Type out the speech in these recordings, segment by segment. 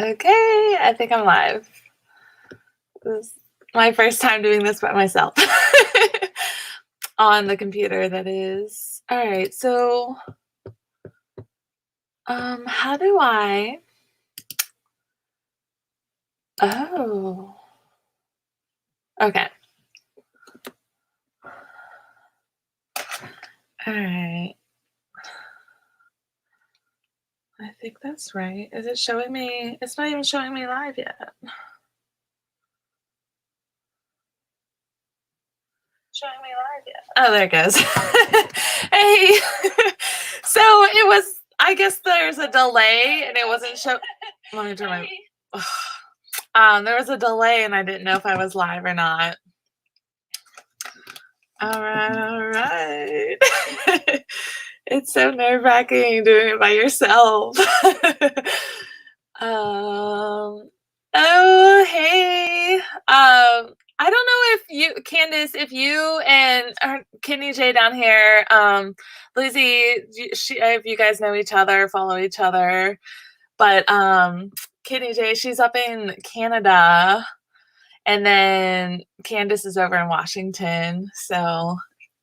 Okay, I think I'm live. This is my first time doing this by myself. On the computer, that is. All right, so how do I Oh. Okay. All right. I think that's right. Is it showing me? It's not even showing me live yet. Showing me live yet. Oh, there it goes. Hey. So it was, I guess there's a delay and it wasn't show. Let me turn my. There was a delay and I didn't know if I was live or not. All right. It's so nerve-wracking doing it by yourself. Oh, hey. I don't know if you, Candace, if you and Kenny J down here, Lizzie, if you guys know each other, follow each other, but Kenny J, she's up in Canada, and then Candace is over in Washington. So,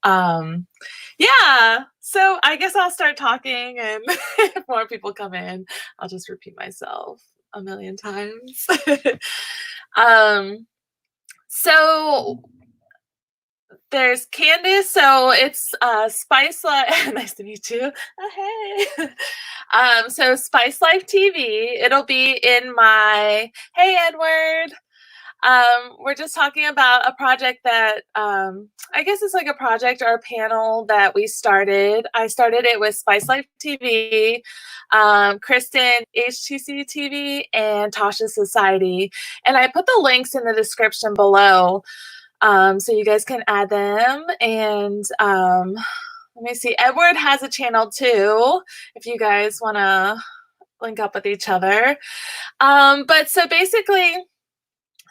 yeah. So I guess I'll start talking, and if more people come in, I'll just repeat myself a million times. So there's Candace. So it's Spice Life. Nice to meet you. Oh, hey. So Spice Life TV. It'll be in my. Hey, Edward. We're just talking about a project that I guess it's like a project or a panel that we started. I started it with Spice Life TV, Kristen HTC TV, and Tasha Society. And I put the links in the description below so you guys can add them. And let me see, Edward has a channel too, if you guys want to link up with each other. But so basically,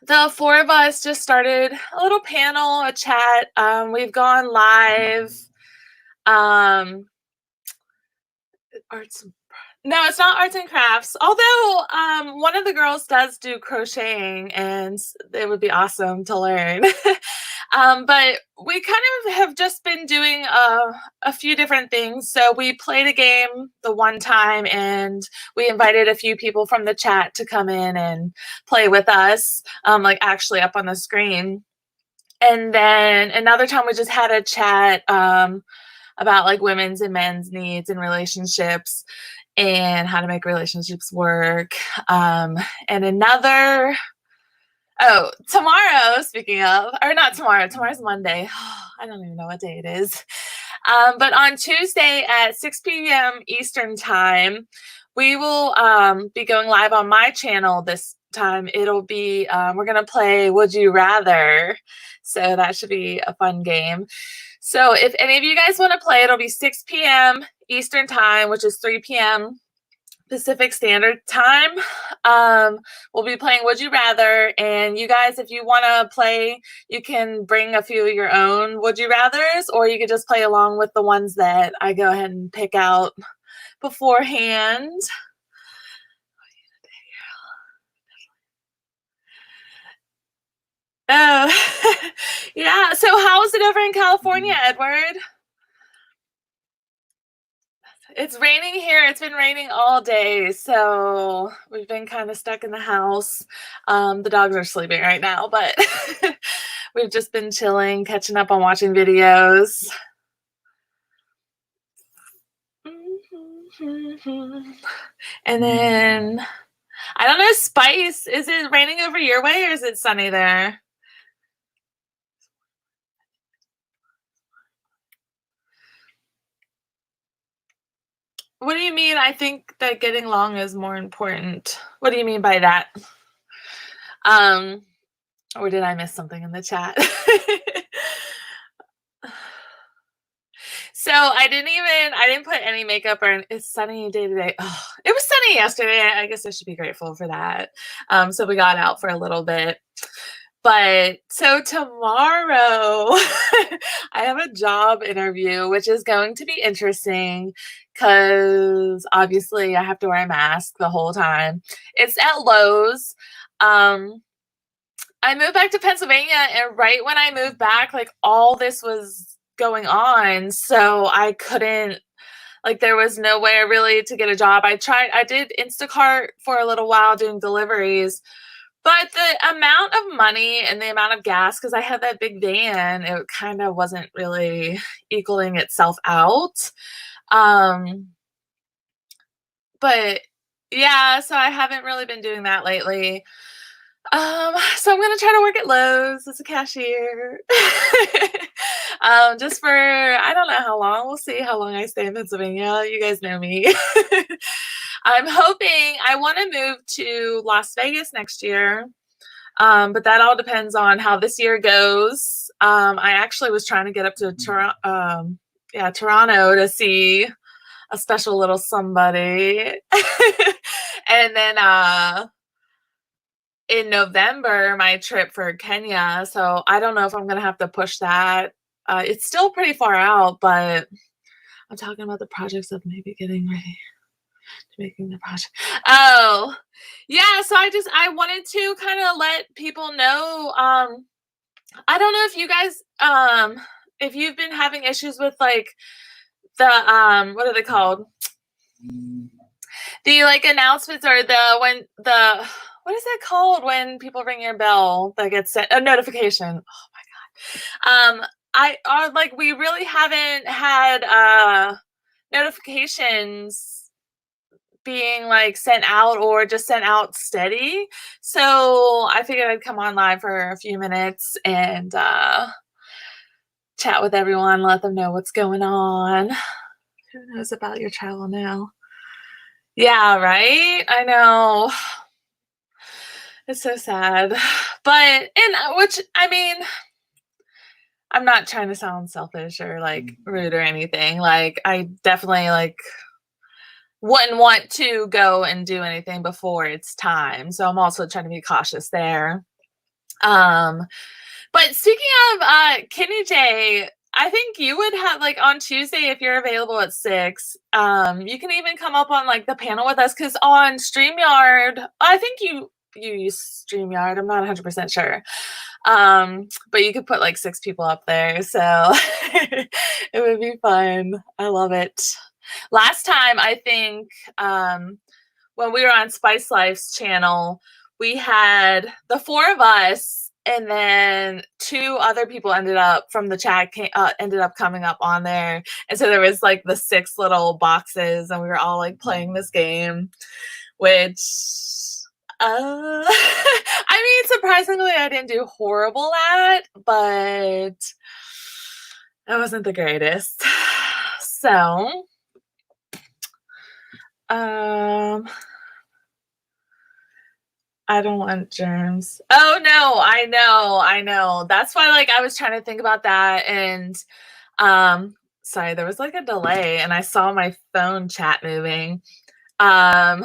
the four of us just started a little panel, a chat. We've gone live. Arts. No, it's not arts and crafts. Although one of the girls does do crocheting, and it would be awesome to learn. But we kind of have just been doing a few different things. So we played a game the one time, and we invited a few people from the chat to come in and play with us, like actually up on the screen. And then another time we just had a chat about like women's and men's needs and relationships and how to make relationships work. And another, tomorrow, speaking of, or not tomorrow, tomorrow's Monday. I don't even know what day it is. But on Tuesday at 6 p.m. Eastern time, we will be going live on my channel this time. It'll be, we're going to play Would You Rather. So that should be a fun game. So if any of you guys want to play, it'll be 6 p.m. Eastern time, which is 3 p.m. Pacific Standard Time. We'll be playing Would You Rather, and you guys, if you want to play, you can bring a few of your own Would You Rathers, or you could just play along with the ones that I go ahead and pick out beforehand. Oh, yeah. So how is it over in California, Edward? It's raining here. It's been raining all day, so we've been kind of stuck in the house. The dogs are sleeping right now, but we've just been chilling, catching up on watching videos. And then, I don't know, Spice, is it raining over your way or is it sunny there? What do you mean? I think that getting along is more important. What do you mean by that? Or did I miss something in the chat? So I didn't put any makeup or it's sunny day today. Oh, it was sunny yesterday. I guess I should be grateful for that. So we got out for a little bit. But so tomorrow, I have a job interview, which is going to be interesting because obviously I have to wear a mask the whole time. It's at Lowe's. Um, I moved back to Pennsylvania, and right when I moved back, like all this was going on. So I couldn't, like, there was no way really to get a job. I did Instacart for a little while doing deliveries, but the amount of money and the amount of gas, because I had that big van, it kind of wasn't really equaling itself out. Um, but yeah, so I haven't really been doing that lately. So I'm gonna try to work at Lowe's as a cashier. Just for I don't know how long. We'll see how long I stay in Pennsylvania. You guys know me. I'm hoping I want to move to Las Vegas next year. But that all depends on how this year goes. I actually was trying to get up to Toronto to see a special little somebody. And then in November, my trip for Kenya. So I don't know if I'm gonna have to push that. It's still pretty far out, but I'm talking about the projects of maybe getting ready to making the project. Oh, yeah. So I wanted to kind of let people know. I don't know if you guys if you've been having issues with like the what are they called? The like announcements or the when the what is it called when people ring your bell that gets sent a notification? Oh my god. I are like we really haven't had notifications being like sent out or just sent out steady. So I figured I'd come on live for a few minutes and chat with everyone, let them know what's going on. Who knows about your travel now? Yeah, right? I know. It's so sad. But and which I mean, I'm not trying to sound selfish or like rude or anything. Like I definitely like wouldn't want to go and do anything before it's time. So I'm also trying to be cautious there. Um but speaking of Kenny J, I think you would have like on Tuesday if you're available at 6. You can even come up on like the panel with us because on StreamYard, I think you use StreamYard. I'm not 100% sure. But you could put like 6 people up there, so it would be fun. I love it. Last time I think when we were on Spice Life's channel, we had the 4 of us, and then 2 other people ended up from the chat ended up coming up on there, and so there was like the 6 little boxes, and we were all like playing this game, which I mean, surprisingly, I didn't do horrible at, but I wasn't the greatest. So, um, I don't want germs. Oh no, I know. That's why like I was trying to think about that and sorry, there was like a delay and I saw my phone chat moving. Um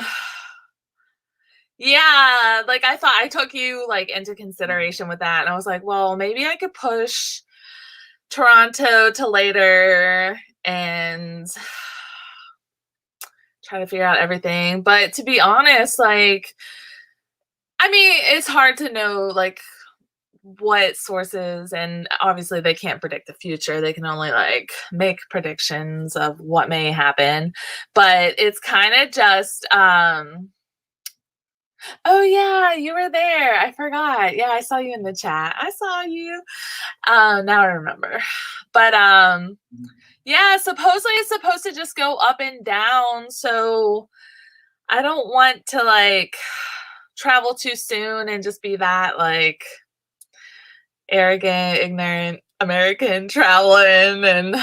yeah, like I thought I took you like into consideration with that and I was like, well, maybe I could push Toronto to later and try to figure out everything. But to be honest, like I mean, it's hard to know like what sources and obviously they can't predict the future. They can only like make predictions of what may happen. But it's kind of just oh yeah, you were there. I forgot. Yeah, I saw you in the chat. I saw you. Now I remember. But yeah, supposedly it's supposed to just go up and down. So I don't want to like travel too soon and just be that like arrogant, ignorant American traveling and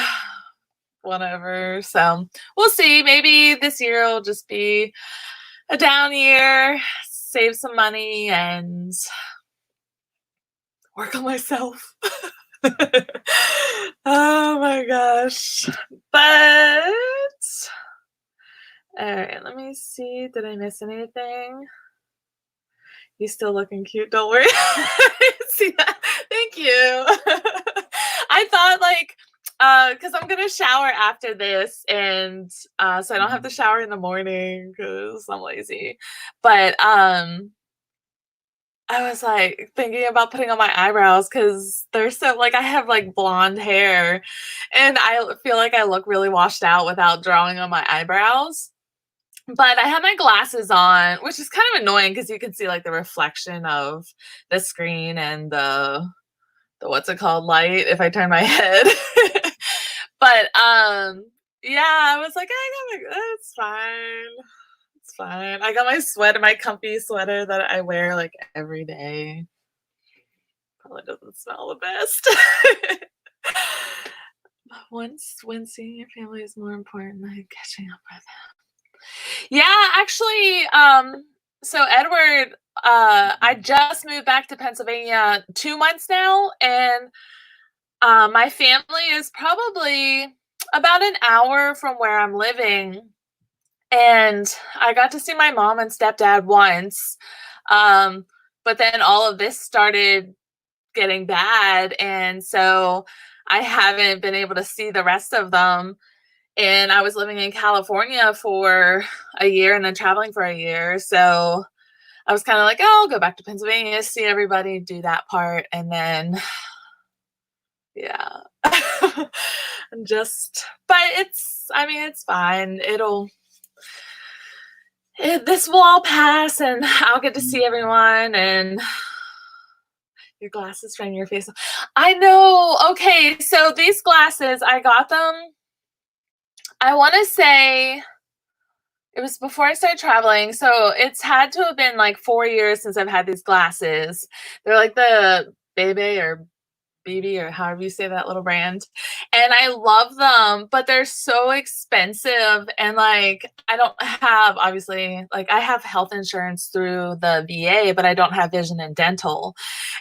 whatever. So we'll see. Maybe this year will just be a down year, save some money, and work on myself. Oh my gosh. But all right, let me see. Did I miss anything? He's still looking cute, don't worry. See that? Thank you. I thought like, because I'm gonna shower after this, and so I don't have to shower in the morning because I'm lazy. But I was like thinking about putting on my eyebrows because they're so like I have like blonde hair, and I feel like I look really washed out without drawing on my eyebrows. But I have my glasses on, which is kind of annoying because you can see like the reflection of the screen and the what's it called light if I turn my head. But yeah, I was like, I got my it's fine. It's fine. I got my sweater, my comfy sweater that I wear like every day. Probably doesn't smell the best. When seeing your family is more important than catching up with them. Yeah, actually, so Edward, I just moved back to Pennsylvania 2 months now, and my family is probably about an hour from where I'm living. And I got to see my mom and stepdad once. Um, but then all of this started getting bad. And so I haven't been able to see the rest of them. And I was living in California for a year and then traveling for a year. So I was kind of like, oh, I'll go back to Pennsylvania, see everybody, do that part. And then, yeah. But I mean, it's fine. This will all pass and I'll get to see everyone and your glasses frame your face. I know. Okay, so these glasses, I got them, I want to say it was before I started traveling. So it's had to have been like 4 years since I've had these glasses. They're like the Bebe or BB or however you say that little brand. And I love them, but they're so expensive. And like, I don't have, obviously, like, I have health insurance through the VA, but I don't have vision and dental.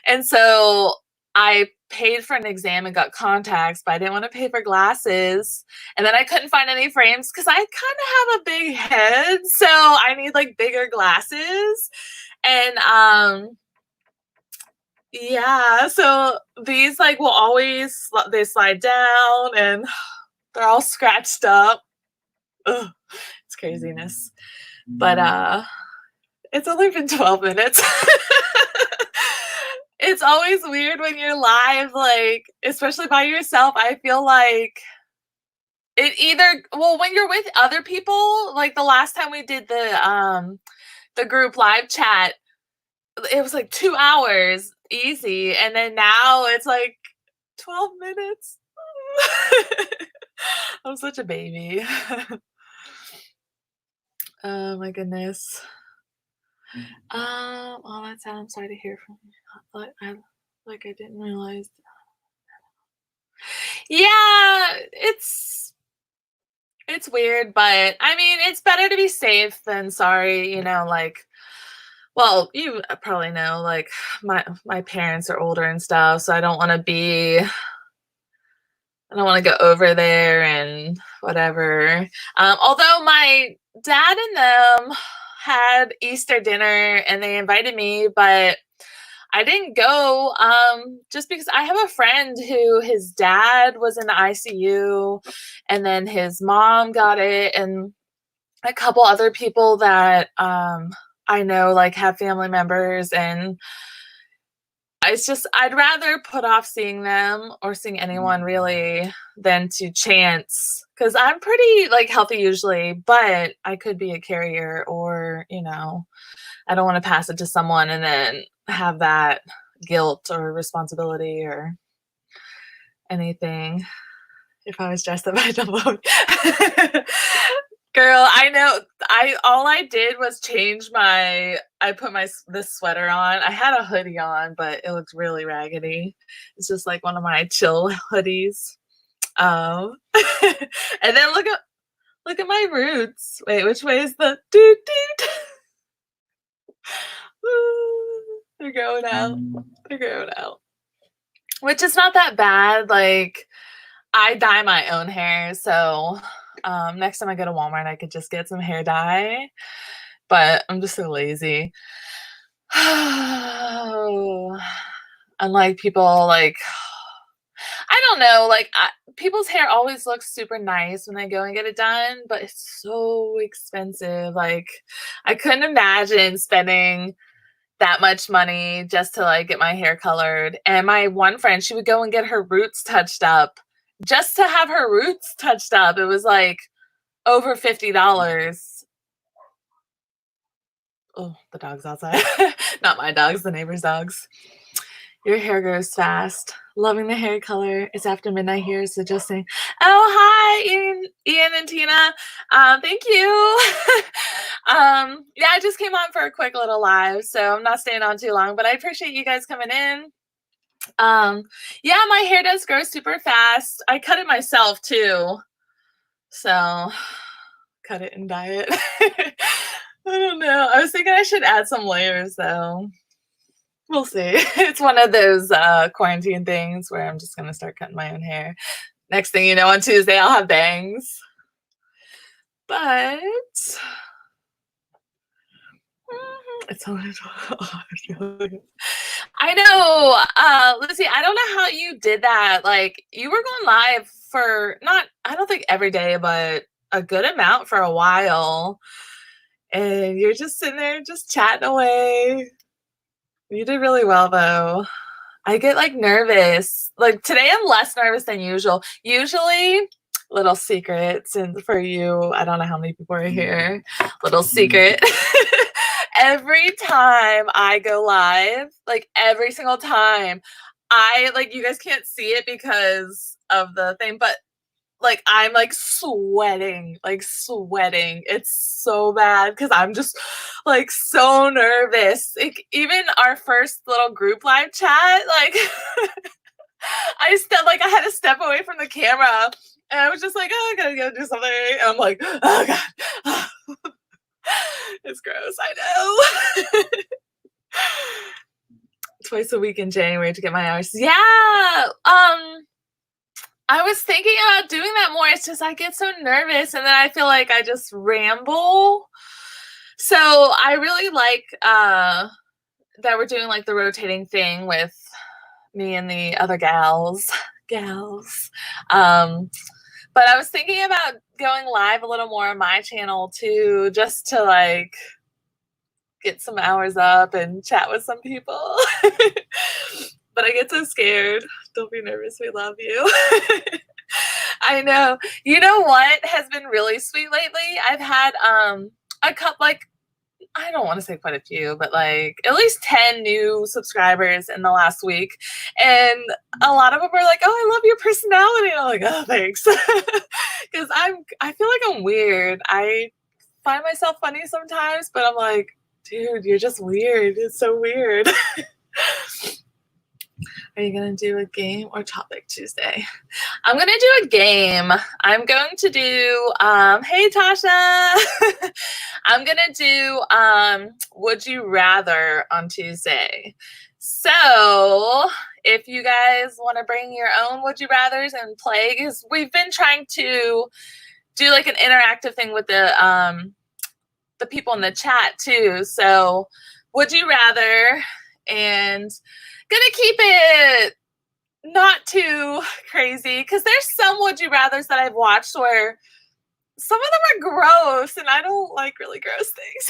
And so I paid for an exam and got contacts, but I didn't want to pay for glasses. And then I couldn't find any frames because I kind of have a big head. So I need like bigger glasses. And, yeah, so these like will always they slide down and they're all scratched up. Ugh, it's craziness. But it's only been 12 minutes. It's always weird when you're live, like especially by yourself. I feel like it either well when you're with other people, like the last time we did the group live chat, it was like 2 hours easy, and then now it's like 12 minutes. I'm such a baby. Oh my goodness. Well, that's sad. I'm sorry to hear from you. I didn't realize. Yeah, it's weird, but I mean, it's better to be safe than sorry, like well, you probably know, like my parents are older and stuff, so I don't want to go over there and whatever. Although my dad and them had Easter dinner and they invited me, but I didn't go just because I have a friend who his dad was in the ICU and then his mom got it, and a couple other people that I know like have family members, and it's just I'd rather put off seeing them or seeing anyone really than to chance, because I'm pretty like healthy usually, but I could be a carrier, or I don't want to pass it to someone and then have that guilt or responsibility or anything if I was dressed up by the Girl, I know. All I did was I put this sweater on. I had a hoodie on, but it looks really raggedy. It's just like one of my chill hoodies. Um, and then look at my roots. Wait, which way is the doot doot? They're going out. They're going out. Which is not that bad. Like, I dye my own hair, so next time I go to Walmart, I could just get some hair dye. But I'm just so lazy. Unlike people like I don't know, like people's hair always looks super nice when they go and get it done, but it's so expensive. Like I couldn't imagine spending that much money just to like get my hair colored. And my one friend, she would go and get her roots touched up just to have her roots touched up. It was like over $50. Oh, the dog's outside. Not my dogs, the neighbor's dogs. Your hair grows fast. Loving the hair color. It's after midnight here, so just saying, oh, hi, Ian and Tina. Thank you. Yeah, I just came on for a quick little live, so I'm not staying on too long, but I appreciate you guys coming in. Yeah, my hair does grow super fast. I cut it myself too. So cut it and dye it. I don't know. I was thinking I should add some layers though. We'll see. It's one of those quarantine things where I'm just gonna start cutting my own hair. Next thing you know, on Tuesday I'll have bangs. But it's a little I know, Lizzie, I don't know how you did that. Like you were going live for not I don't think every day, but a good amount for a while. And you're just sitting there just chatting away. You did really well though. I get like nervous. Like today I'm less nervous than usual. Usually, little secrets and for you, I don't know how many people are here. Little secret. Every time I go live, like every single time, I like you guys can't see it because of the thing, but like I'm like sweating. It's so bad because I'm just like so nervous. Like even our first little group live chat, like I had to step away from the camera and I was just like, oh, I gotta go do something. And I'm like, oh god. It's gross, I know. Twice a week in January to get my hours. Yeah. I was thinking about doing that more. It's just I get so nervous and then I feel like I just ramble. So I really like that we're doing like the rotating thing with me and the other gals. But I was thinking about going live a little more on my channel too, just to like get some hours up and chat with some people. But I get so scared. Don't be nervous. We love you. I know. You know what has been really sweet lately? I've had a couple like I don't want to say quite a few, but like at least 10 new subscribers in the last week. And a lot of them are like, oh, I love your personality. And I'm like, oh, thanks. Because I feel like I'm weird. I find myself funny sometimes, but I'm like, dude, you're just weird. It's so weird. Are you going to do a game or topic Tuesday? I'm going to do a game. I'm going to do, hey, Tasha. I'm going to do Would You Rather on Tuesday. So if you guys want to bring your own Would You Rathers and play, because we've been trying to do like an interactive thing with the people in the chat too. So would you rather, and gonna keep it not too crazy because there's some would you rathers that I've watched where some of them are gross and I don't like really gross things.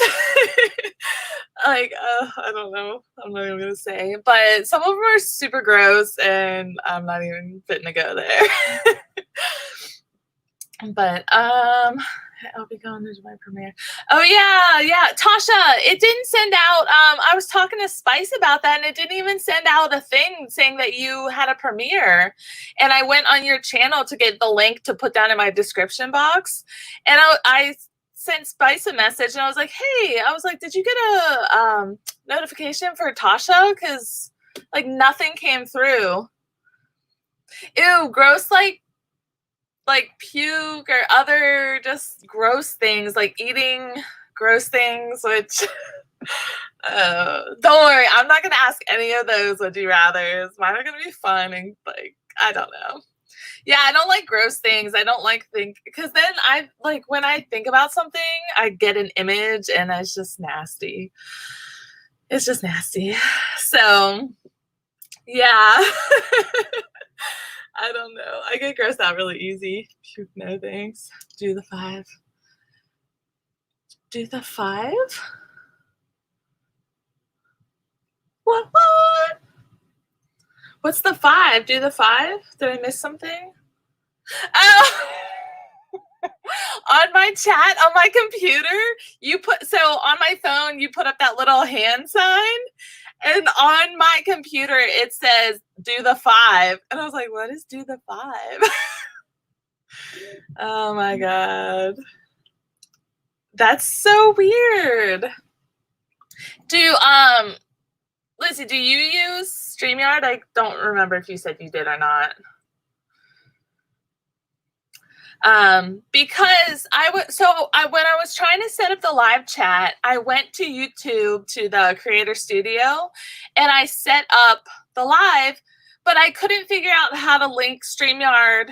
Like I don't know, I'm not even gonna say, but some of them are super gross and I'm not even fitting to go there. But I'll be going to my premiere. Oh yeah, Tasha, it didn't send out. I was talking to Spice about that, and it didn't even send out a thing saying that you had a premiere. And I went on your channel to get the link to put down in my description box, and I sent Spice a message, and I was like, hey, did you get a notification for Tasha? Because like nothing came through. Ew, gross, like puke or other just gross things, like eating gross things, which don't worry, I'm not gonna ask any of those would you rathers. Mine are gonna be fun and like I don't know. Yeah, I don't like gross things. I don't like because then I like when I think about something, I get an image and it's just nasty. It's just nasty. So, yeah. I don't know. I get grossed out really easy. No thanks. Do the 5. Do the 5? What? What's the 5? Do the 5? Did I miss something? Oh! On my chat, on my computer, on my phone, you put up that little hand sign, and on my computer, it says, do the 5. And I was like, what is do the 5? Oh my God. That's so weird. Lizzie, do you use StreamYard? I don't remember if you said you did or not. Because when I was trying to set up the live chat, I went to YouTube to the Creator Studio and I set up the live, but I couldn't figure out how to link StreamYard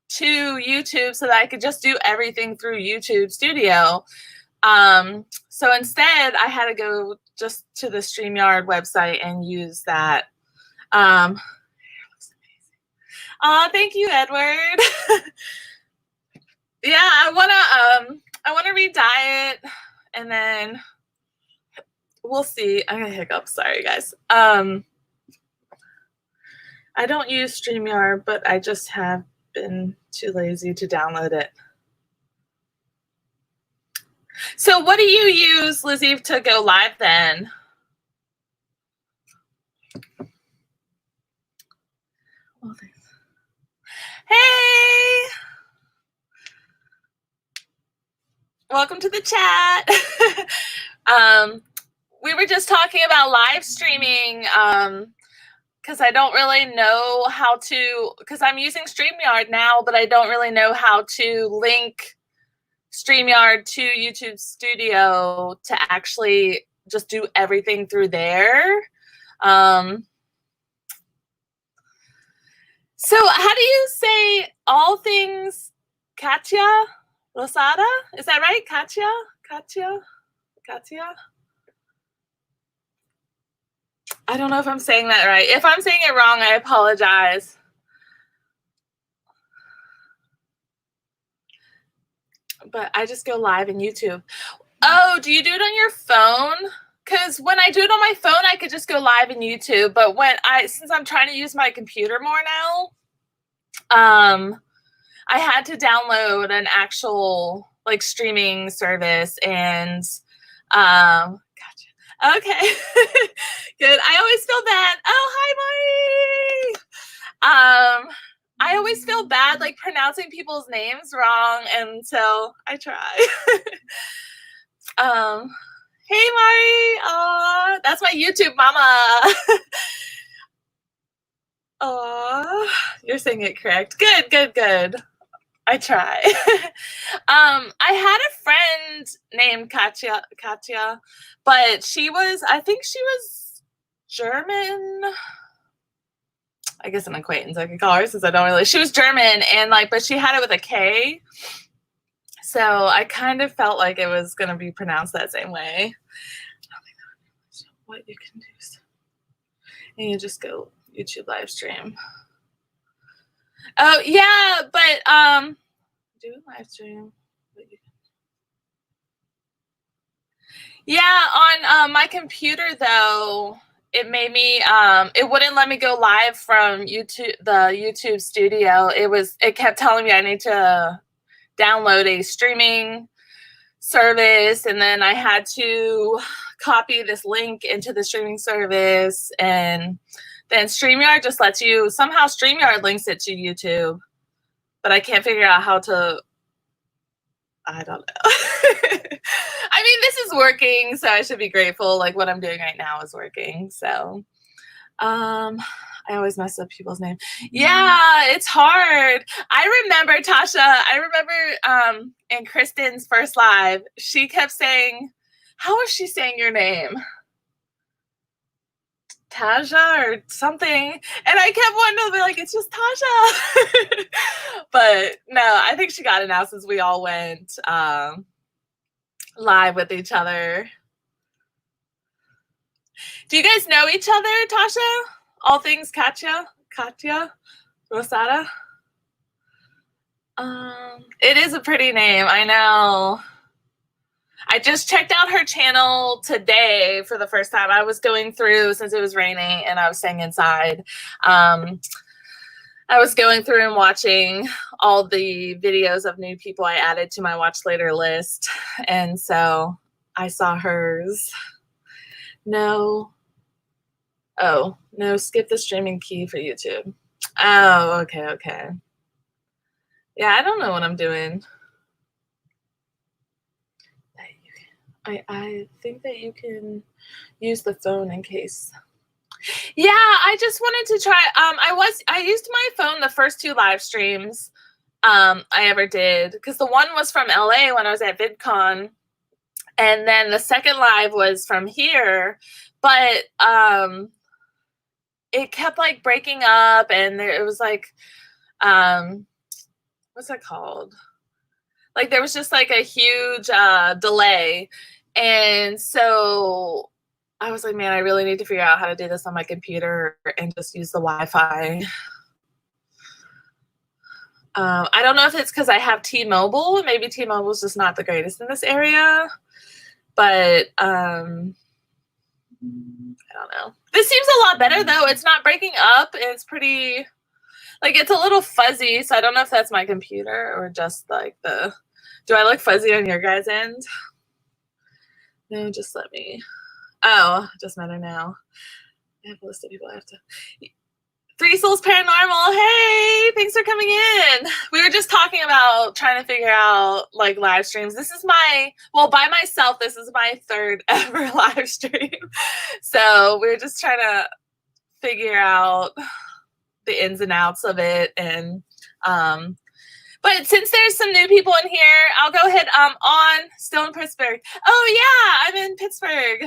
to YouTube so that I could just do everything through YouTube Studio. So instead I had to go just to the StreamYard website and use that. Looks amazing. Oh, thank you, Edward. Yeah, I wanna re-dye it, and then we'll see. I got hiccups, sorry guys. I don't use StreamYard, but I just have been too lazy to download it. So what do you use, Lizzie, to go live then? Oh, thanks. Hey! Welcome to the chat. We were just talking about live streaming because I don't really know how to, because I'm using StreamYard now, but I don't really know how to link StreamYard to YouTube Studio to actually just do everything through there. So how do you say all things Katya Losada? Is that right? Katya? I don't know if I'm saying that right. If I'm saying it wrong, I apologize. But I just go live in YouTube. Oh, do you do it on your phone? Because when I do it on my phone, I could just go live in YouTube. But since I'm trying to use my computer more now, I had to download an actual like streaming service and gotcha. Okay. Good. I always feel bad. Oh, hi, Mari. I always feel bad like pronouncing people's names wrong, and so I try. Hey, Mari. Aw, that's my YouTube mama. Aw, you're saying it correct. Good. I try. I had a friend named Katya, but I think she was German. I guess an acquaintance I could call her since I don't really. She was German but she had it with a K. So I kind of felt like it was going to be pronounced that same way. What you can do. And you just go YouTube live stream. Oh, yeah, but do a live stream. Yeah, on my computer though, it made me it wouldn't let me go live from the YouTube Studio. It kept telling me I need to download a streaming service, and then I had to copy this link into the streaming service, and then StreamYard just lets you, somehow StreamYard links it to YouTube, but I can't figure out how to, I don't know. I mean, this is working, so I should be grateful. Like what I'm doing right now is working. So I always mess up people's names. Yeah, it's hard. I remember in Kristen's first live, she kept saying, how is she saying your name? Taja or something. And I kept wanting to be like, it's just Tasha. But no, I think she got it now since we all went live with each other. Do you guys know each other, Tasha? All things Katya Rosada? It is a pretty name, I know. I just checked out her channel today for the first time. I was going through, since it was raining and I was staying inside, I was going through and watching all the videos of new people I added to my watch later list. And so I saw hers. No. Oh, no, skip the streaming key for YouTube. Oh, okay. Yeah, I don't know what I'm doing. I think that you can use the phone in case. Yeah, I just wanted to try. I used my phone the first 2 live streams I ever did, because the one was from LA when I was at VidCon, and then the second live was from here, but it kept like breaking up, and it was like, what's that called? Like there was just like a huge delay, and so I was like, man, I really need to figure out how to do this on my computer and just use the Wi-Fi. I don't know if it's because I have T-Mobile. Maybe T-Mobile is just not the greatest in this area, but I don't know. This seems a lot better though. It's not breaking up. It's pretty, like, it's a little fuzzy, so I don't know if that's my computer or just like the, do I look fuzzy on your guys' end? No, just let me. Oh, just matter now. I have a list of people I have to. Three Souls Paranormal. Hey, thanks for coming in. We were just talking about trying to figure out like live streams. This is my, well, by myself, this is my 3rd ever live stream. So we're just trying to figure out the ins and outs of it. And but since there's some new people in here, I'll go ahead on still in Pittsburgh. Oh yeah, I'm in Pittsburgh.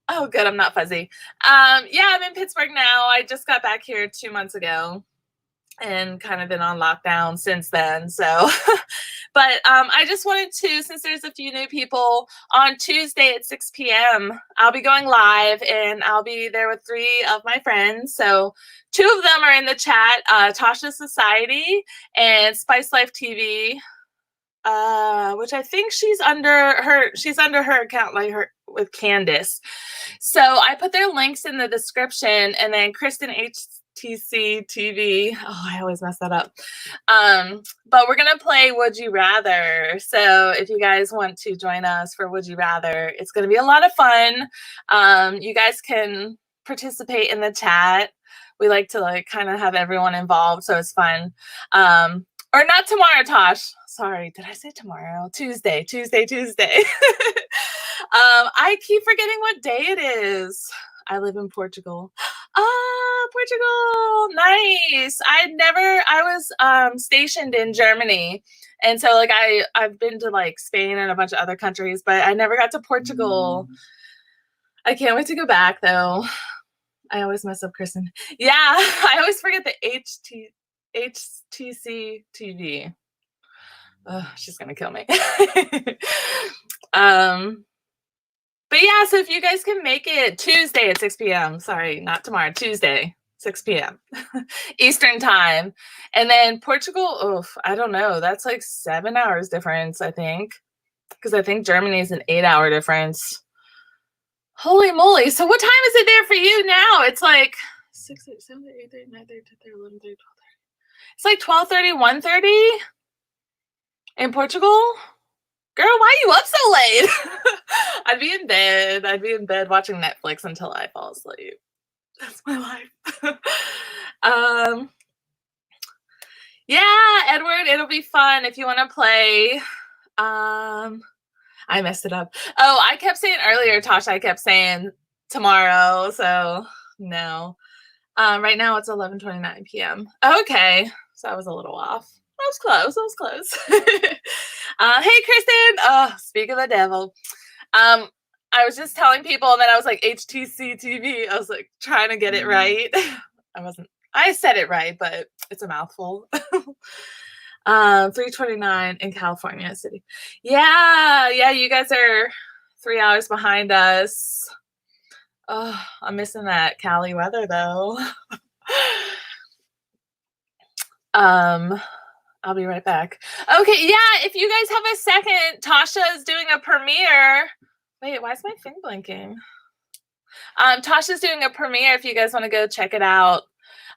Oh good, I'm not fuzzy. Yeah, I'm in Pittsburgh now. I just got back here 2 months ago and kind of been on lockdown since then. So but I just wanted to, since there's a few new people, on Tuesday at 6 p.m. I'll be going live, and I'll be there with 3 of my friends. So 2 of them are in the chat, Tasha Society and Spice Life TV, which I think she's under her account, like her with Candace. So I put their links in the description, and then Kristen HTC TV. Oh, I always mess that up. But we're gonna play Would You Rather. So if you guys want to join us for Would You Rather, it's gonna be a lot of fun. You guys can participate in the chat. We like to like kind of have everyone involved, so it's fun. Or not tomorrow, Tosh. Sorry, did I say tomorrow? Tuesday. I keep forgetting what day it is. I live in Portugal. Ah, Portugal. Nice. I was stationed in Germany. And so like I've been to like Spain and a bunch of other countries, but I never got to Portugal. I can't wait to go back though. I always mess up Kristen. Yeah, I always forget the HTC TV. She's gonna kill me. But yeah, so if you guys can make it Tuesday at 6 p.m. Sorry, not tomorrow. Tuesday, 6 p.m. Eastern time. And then Portugal, I don't know. That's like 7 hours difference, I think. Because I think Germany is an 8-hour difference. Holy moly. So what time is it there for you now? It's like 6, 7, 8, 9, 10, 11, 12, 13. It's like 12:30, 1:30 in Portugal. Girl, why are you up so late? I'd be in bed watching Netflix until I fall asleep. That's my life. Yeah, Edward, it'll be fun if you want to play. I messed it up. Oh, I kept saying earlier, Tasha, I kept saying tomorrow, so no. Right now it's 11:29 p.m. Okay, so I was a little off. I was close. Hey, Kristen. Oh, speak of the devil. I was just telling people, and then I was like, HTC TV. I was like trying to get it right. I said it right, but it's a mouthful. 3:29 in California City. Yeah, you guys are 3 hours behind us. Oh, I'm missing that Cali weather though. I'll be right back. Okay, yeah, if you guys have a second, Tasha is doing a premiere. Wait, why is my thing blinking? Tasha's doing a premiere if you guys want to go check it out.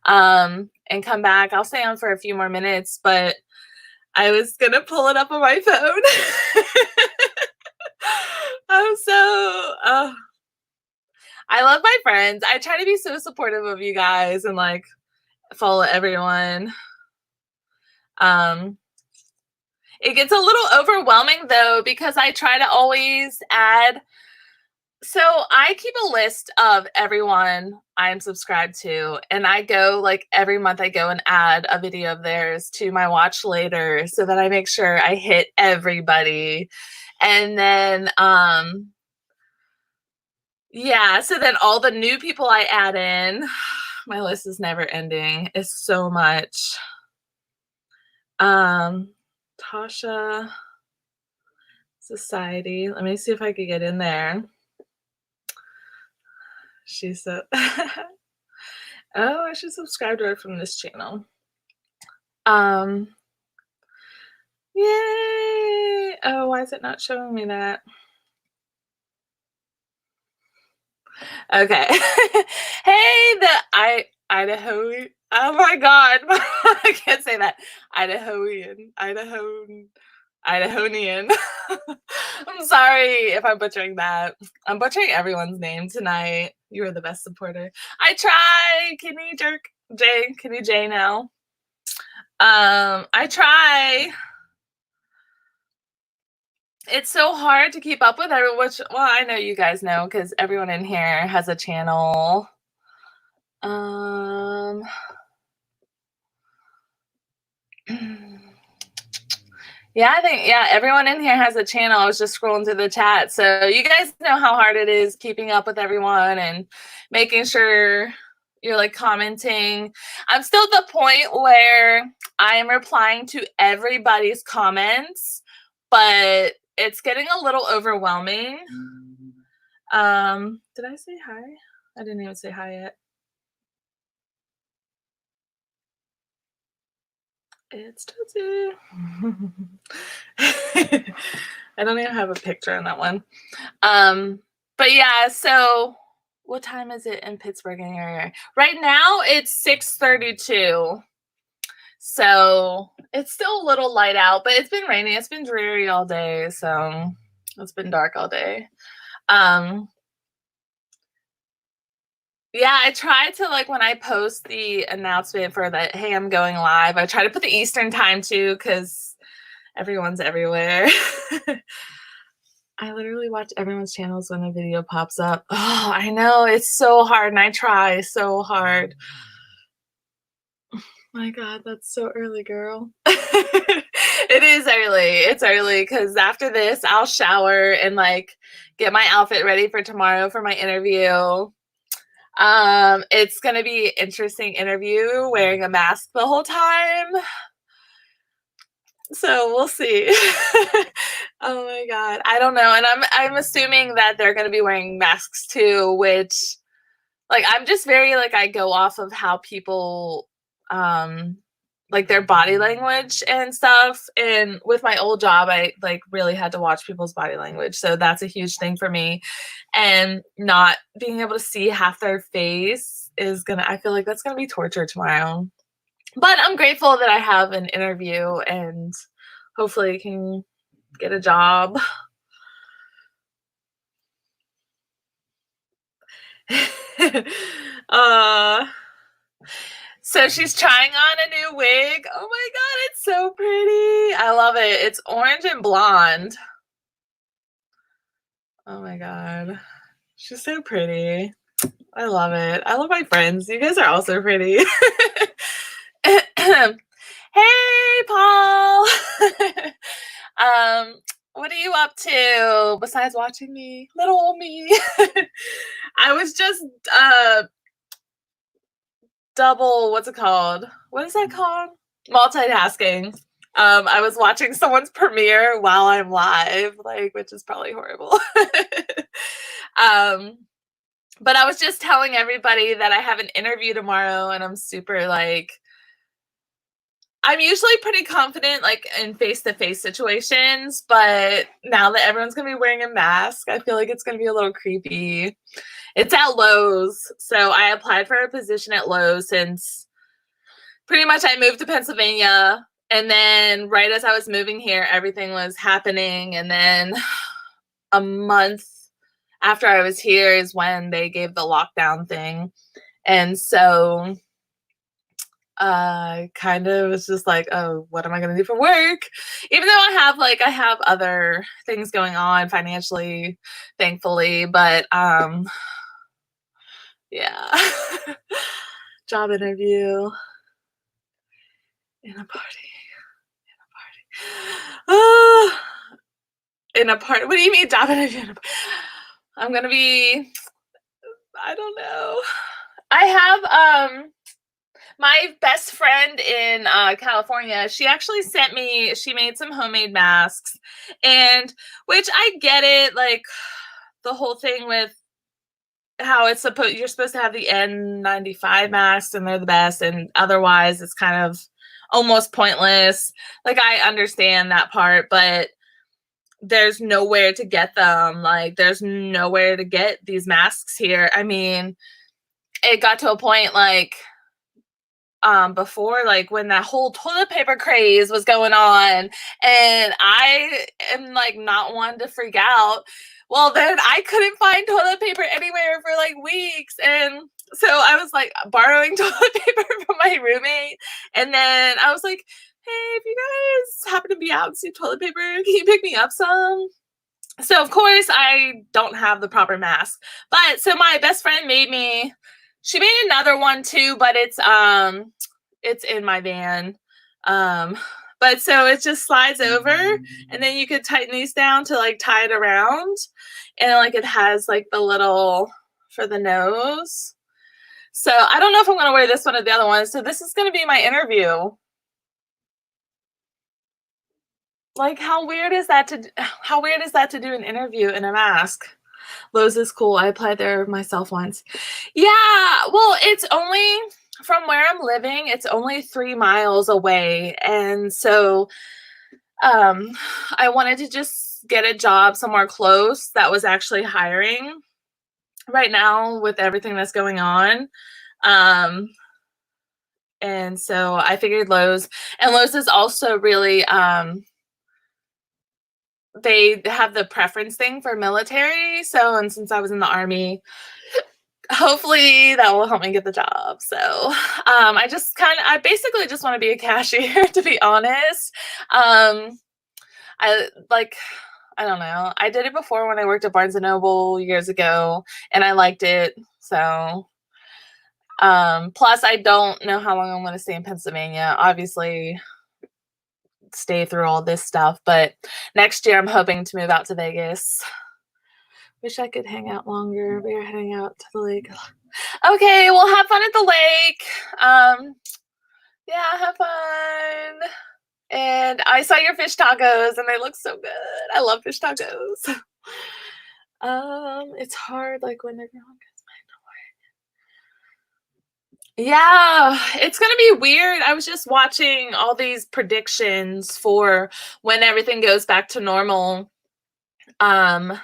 And come back. I'll stay on for a few more minutes, but I was gonna pull it up on my phone. I'm so I love my friends. I try to be so supportive of you guys and like follow everyone. It gets a little overwhelming though because I try to always add. So I keep a list of everyone I'm subscribed to, and I go like every month I go and add a video of theirs to my watch later so that I make sure I hit everybody. And then yeah, so then all the new people I add in, my list is never ending. It's so much. Tasha Society. Let me see if I could get in there. She's so oh, I should subscribe to her from this channel. Yay! Oh, why is it not showing me that? Okay. Hey, Idaho. Oh my God. I can't say that. Idahoan. Idahonian. I'm sorry if I'm butchering that. I'm butchering everyone's name tonight. You are the best supporter. I try. Kenny J now. I try. It's so hard to keep up with everyone, which, well, I know you guys know because everyone in here has a channel. Yeah, I think, yeah, everyone in here has a channel. I was just scrolling through the chat. So you guys know how hard it is keeping up with everyone and making sure you're like commenting. I'm still at the point where I am replying to everybody's comments, but it's getting a little overwhelming. Did I say hi? I didn't even say hi yet. It's Tootsie. I don't even have a picture in that one. But yeah, so what time is it in Pittsburgh area? Right now it's 6:32. So it's still a little light out, but it's been raining. It's been dreary all day, so it's been dark all day. Yeah, I try to, like, when I post the announcement for that, hey, I'm going live, I try to put the Eastern time too, because everyone's everywhere. I literally watch everyone's channels when a video pops up. Oh, I know, it's so hard, and I try so hard. Oh my God, that's so early, girl. It is early. It's early because after this, I'll shower and like get my outfit ready for tomorrow for my interview. It's gonna be an interesting interview wearing a mask the whole time. So we'll see. Oh my God. I don't know. And I'm assuming that they're gonna be wearing masks too, which like I'm just very like I go off of how people like their body language and stuff. And with my old job, I like really had to watch people's body language. So that's a huge thing for me. And not being able to see half their face is I feel like that's gonna be torture tomorrow. But I'm grateful that I have an interview and hopefully can get a job. So she's trying on a new wig. Oh my God, it's so pretty. I love it. It's orange and blonde. Oh my God. She's so pretty. I love it. I love my friends. You guys are also pretty. Hey, Paul. What are you up to besides watching me? Little old me. I was just double, what's it called? What is that called? Multitasking I was watching someone's premiere while I'm live, like, which is probably horrible. um, but I was just telling everybody that I have an interview tomorrow, and I'm super like, I'm usually pretty confident, like in face-to-face situations, but now that everyone's gonna be wearing a mask, I feel like it's gonna be a little creepy. It's at Lowe's, so I applied for a position at Lowe's since pretty much I moved to Pennsylvania, and then right as I was moving here, everything was happening, and then a month after I was here is when they gave the lockdown thing, and so kind of was just like, oh, what am I gonna do for work? Even though I have other things going on financially, thankfully, but yeah. Job interview in a party. Ah, in a party. What do you mean job interview? I'm gonna be, I don't know. I have my best friend in California, she actually sent me, she made some homemade masks, and which I get it, like the whole thing with how it's supposed, you're supposed to have the N95 masks and they're the best, and otherwise it's kind of almost pointless. Like, I understand that part, but there's nowhere to get them. Like, there's nowhere to get these masks here. I mean, it got to a point like before, like when that whole toilet paper craze was going on, and I am like not one to freak out. Well, then I couldn't find toilet paper anywhere for like weeks, and so I was like borrowing toilet paper from my roommate, and then I was like, hey, if you guys happen to be out and see toilet paper, can you pick me up some? So of course I don't have the proper mask, but so my best friend made me, she made another one too, but it's in my van. But so it just slides over, and then you could tighten these down to like tie it around, and like it has like the little for the nose. So I don't know if I'm gonna wear this one or the other one. So this is gonna be my interview. Like, how weird is that to do an interview in a mask? Lowe's is cool. I applied there myself once. Yeah, well, it's only from where I'm living, it's only 3 miles away. And so um I wanted to just get a job somewhere close that was actually hiring right now with everything that's going on. Um and so I figured Lowe's, and Lowe's is also really they have the preference thing for military. So, and since I was in the army, hopefully that will help me get the job. So, I basically just want to be a cashier, to be honest. Um, I like, I don't know. I did it before when I worked at Barnes and Noble years ago, and I liked it. So, plus I don't know how long I'm going to stay in Pennsylvania. Obviously, stay through all this stuff, but next year I'm hoping to move out to Vegas. Wish I could hang out longer. We are heading out to the lake. Okay, well, have fun at the lake. Yeah, have fun. And I saw your fish tacos, and they look so good. I love fish tacos. It's hard, like when everyone gets back to work. Yeah, it's gonna be weird. I was just watching all these predictions for when everything goes back to normal. Um,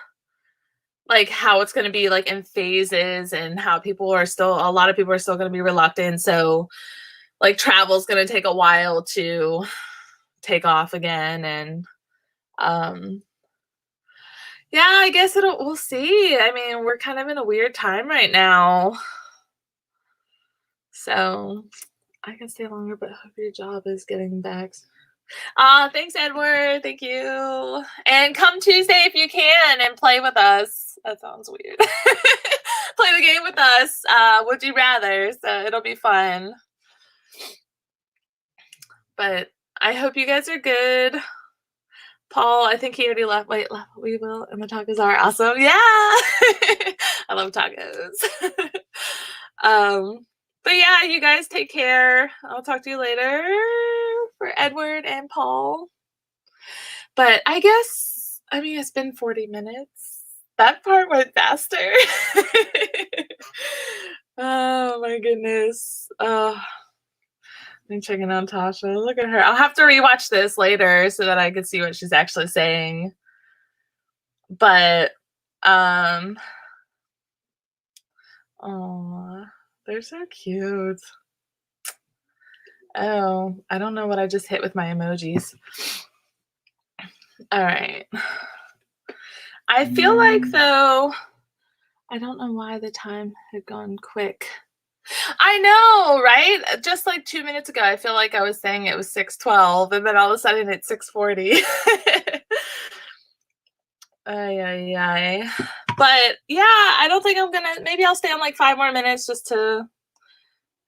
like how it's going to be like in phases, and how a lot of people are still going to be reluctant. So like travel's going to take a while to take off again. And um, yeah, I guess we'll see. I mean, we're kind of in a weird time right now. So I can stay longer, but hope your job is getting back. Thanks, Edward. Thank you. And come Tuesday if you can and play with us. That sounds weird. Play the game with us. Would you rather? So it'll be fun. But I hope you guys are good. Paul, I think he already left. Wait, we will. And the tacos are awesome. Yeah. I love tacos. But yeah, you guys take care. I'll talk to you later. for Edward and Paul. But I guess, I mean, it's been 40 minutes. That part went faster. Oh my goodness. I'm checking on Tasha. Look at her. I'll have to rewatch this later so that I can see what she's actually saying. But oh, they're so cute. Oh, I don't know what I just hit with my emojis. All right. I feel like, though, I don't know why the time had gone quick. I know, right? Just like 2 minutes ago, I feel like I was saying it was 6:12, and then all of a sudden it's 6:40. Ay, ay, ay. But yeah, I don't think I'm gonna. Maybe I'll stay on like 5 more minutes just to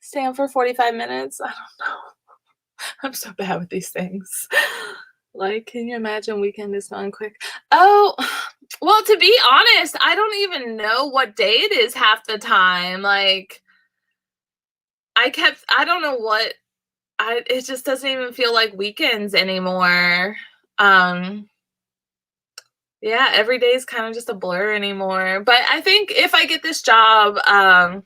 stay on for 45 minutes. I don't know. I'm so bad with these things. Like, can you imagine weekend is gone quick? Oh, well, to be honest, I don't even know what day it is half the time. Like, I don't know what, it just doesn't even feel like weekends anymore. Yeah, every day is kind of just a blur anymore. But I think if I get this job, I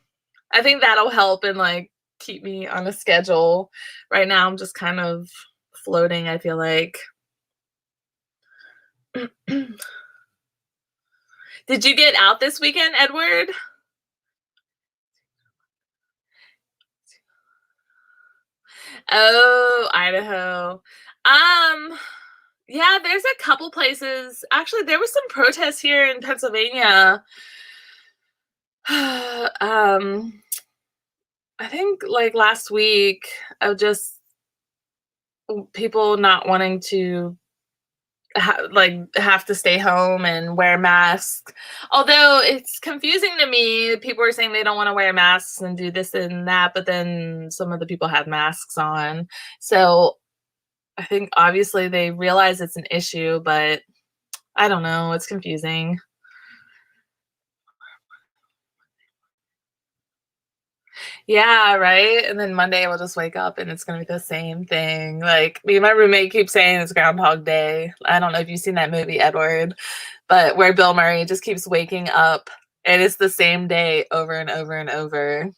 think that'll help and like keep me on a schedule. Right now, I'm just kind of floating, I feel like. Did you get out this weekend, Edward? Oh, Idaho. Yeah, there's a couple places. Actually, there was some protests here in Pennsylvania. I think like last week of just people not wanting to have to stay home and wear masks. Although it's confusing to me, people are saying they don't want to wear masks and do this and that, but then some of the people had masks on. So I think obviously they realize it's an issue, but I don't know. It's confusing. Yeah, right. And then Monday we'll just wake up and it's gonna be the same thing. Like me and my roommate keep saying it's Groundhog Day. I don't know if you've seen that movie, Edward, but where Bill Murray just keeps waking up and it's the same day over and over and over.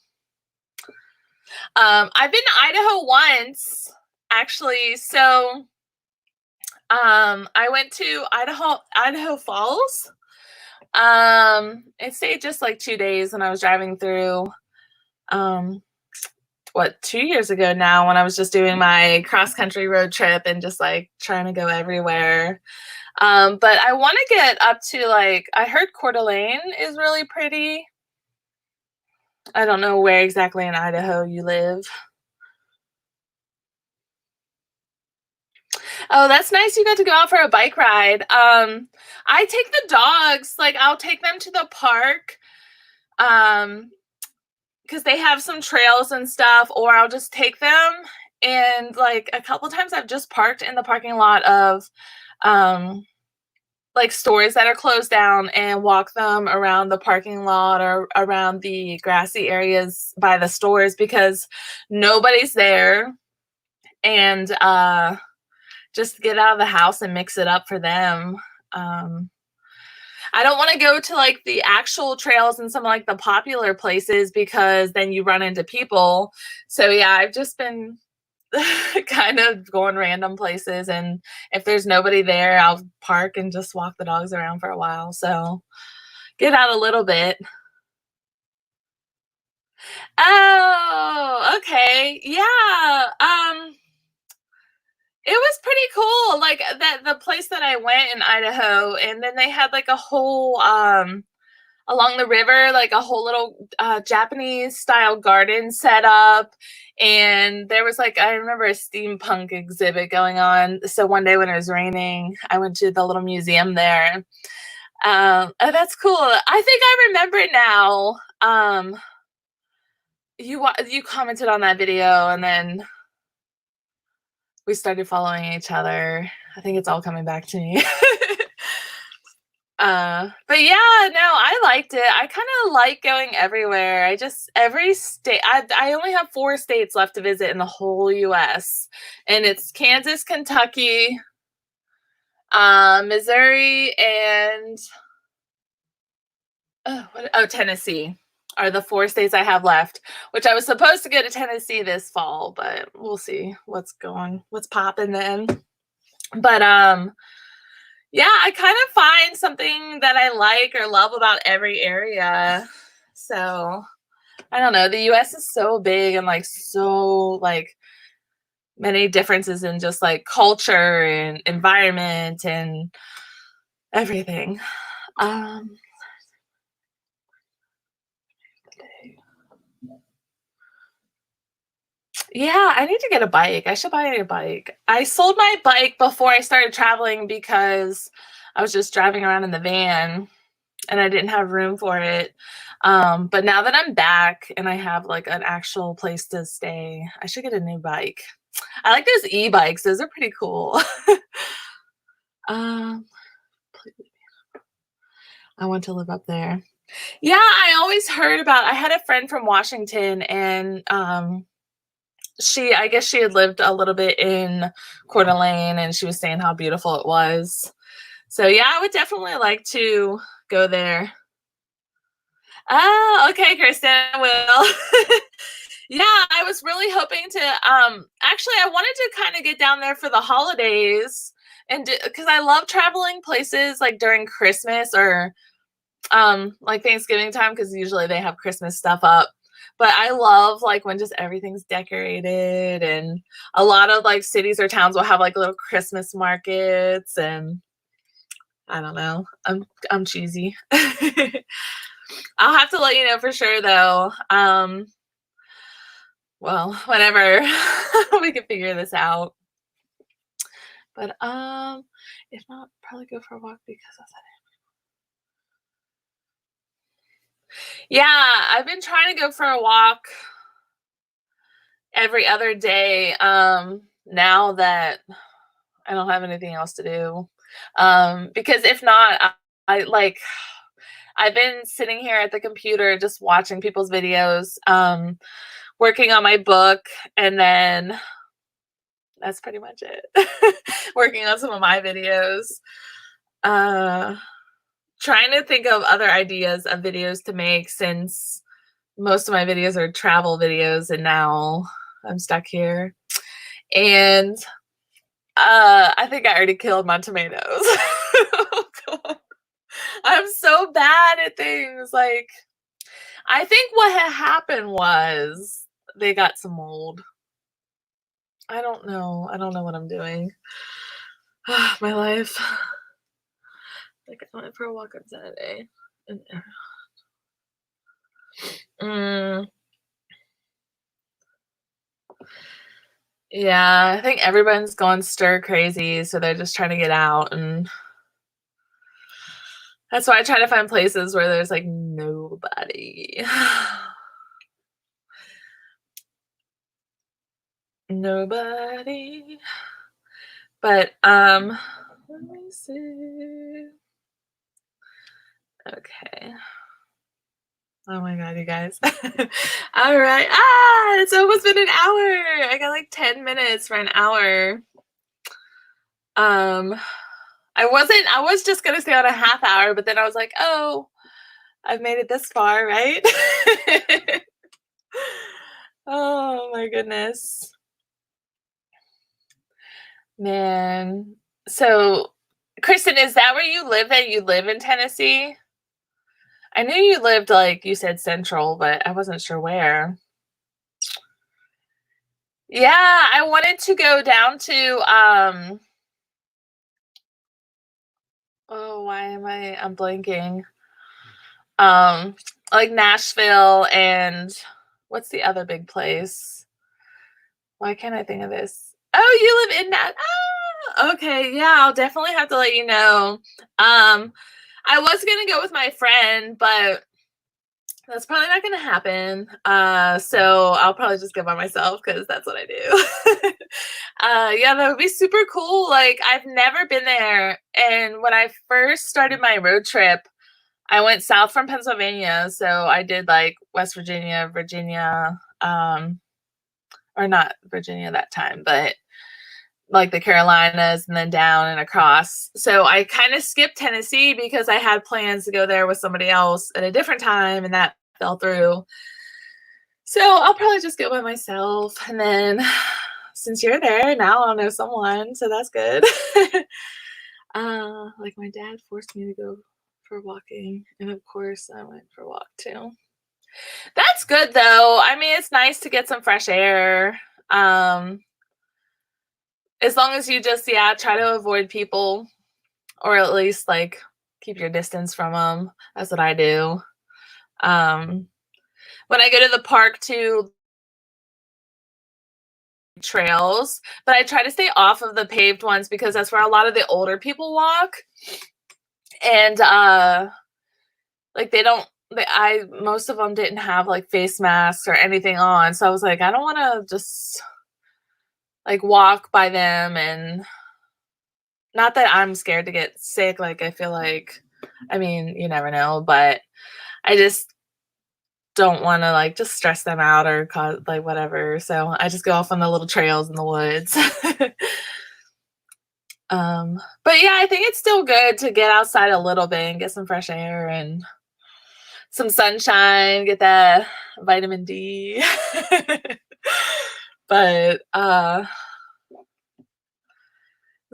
I've been to Idaho once, actually. So I went to Idaho Falls. It stayed just like 2 days when I was driving through. What, 2 years ago now, when I was just doing my cross country road trip and just like trying to go everywhere. But I want to get up to like, I heard Coeur d'Alene is really pretty. I don't know where exactly in Idaho you live. Oh, that's nice. You got to go out for a bike ride. I take the dogs, like I'll take them to the park. Because they have some trails and stuff, or I'll just take them. And like a couple times I've just parked in the parking lot of like stores that are closed down and walk them around the parking lot or around the grassy areas by the stores because nobody's there. And just get out of the house and mix it up for them. I don't want to go to like the actual trails and some like the popular places because then you run into people. So yeah, I've just been kind of going random places, and if there's nobody there, I'll park and just walk the dogs around for a while. So get out a little bit. Oh, okay. Yeah. It was pretty cool. Like that the place that I went in Idaho, and then they had like a whole along the river, like a whole little Japanese style garden set up. And there was like, I remember a steampunk exhibit going on. So one day when it was raining, I went to the little museum there. Oh, that's cool. I think I remember it now. You commented on that video and then we started following each other. I think it's all coming back to me. But yeah, no, I liked it. I kind of like going everywhere. I just every state. I only have 4 states left to visit in the whole U.S., and it's Kansas, Kentucky, Missouri, and Tennessee are the 4 states I have left. Which I was supposed to go to Tennessee this fall, but we'll see what's popping then. But yeah, I kind of find something that I like or love about every area. So I don't know. The US is so big and like so like many differences in just like culture and environment and everything. Um yeah, I need to get a bike. I should buy a bike. I sold my bike before I started traveling because I was just driving around in the van and I didn't have room for it. But now that I'm back and I have like an actual place to stay, I should get a new bike. I like those e-bikes. Those are pretty cool. um, I want to live up there. Yeah, I always heard about. I had a friend from Washington, and I guess she had lived a little bit in Coeur d'Alene, and she was saying how beautiful it was. So yeah, I would definitely like to go there. Oh, okay, Kristen, I will. Yeah, I was really hoping to actually I wanted to kind of get down there for the holidays and cuz I love traveling places like during Christmas or like Thanksgiving time cuz usually they have Christmas stuff up. But I love like when just everything's decorated and a lot of like cities or towns will have like little Christmas markets and I don't know. I'm cheesy. I'll have to let you know for sure though. Well, whenever we can figure this out. But if not, probably go for a walk because of that. Yeah, I've been trying to go for a walk every other day. Now that I don't have anything else to do. Because if not, I like I've been sitting here at the computer just watching people's videos, working on my book, and then that's pretty much it. Working on some of my videos. Uh, Trying to think of other ideas of videos to make since most of my videos are travel videos and now I'm stuck here. And I think I already killed my tomatoes. Oh, God. I'm so bad at things. Like, I think what had happened was they got some mold. I don't know. I don't know what I'm doing. My life. Like I went for a walk on Saturday. And, mm, yeah, I think everyone's gone stir crazy, so they're just trying to get out, and that's why I try to find places where there's like nobody. Nobody. But let me see. Okay. Oh my god, you guys. All right. It's almost been an hour. I got like 10 minutes for an hour. Um I was just gonna stay on a half hour, but then I was like, oh, I've made it this far, right? Oh my goodness. Man. So, Kristen, is that where you live that you live in Tennessee? I knew you lived like you said central, but I wasn't sure where. Yeah, I wanted to go down to oh, why am I'm blanking. Um like Nashville and what's the other big place? Why can't I think of this? Oh, you live in that. Ah, okay. Yeah, I'll definitely have to let you know. I was gonna go with my friend, but That's probably not gonna happen. So I'll probably just go by myself because that's what I do. Yeah, that would be super cool. Like I've never been there, and when I first started my road trip, I went south from Pennsylvania, so I did like West Virginia, Virginia, or not Virginia that time, but like the Carolinas and then down and across. So I kind of skipped Tennessee because I had plans to go there with somebody else at a different time and that fell through. So I'll probably just go by myself. And then since you're there, now I'll know someone. So that's good. Like my dad forced me to go for walking. And of course, I went for a walk too. That's good though. I mean, it's nice to get some fresh air. Um, as long as you just, yeah, try to avoid people or at least like keep your distance from them. That's what I do. Um, when I go to the park too, trails, but I try to stay off of the paved ones because that's where a lot of the older people walk. And like they don't I most of them didn't have like face masks or anything on. So I was like, I don't want to just like walk by them, and not that I'm scared to get sick, like I feel like, I mean, you never know, but I just don't want to like just stress them out or cause like whatever. So I just go off on the little trails in the woods. But yeah, I think it's still good to get outside a little bit and get some fresh air and some sunshine, get that vitamin D. But as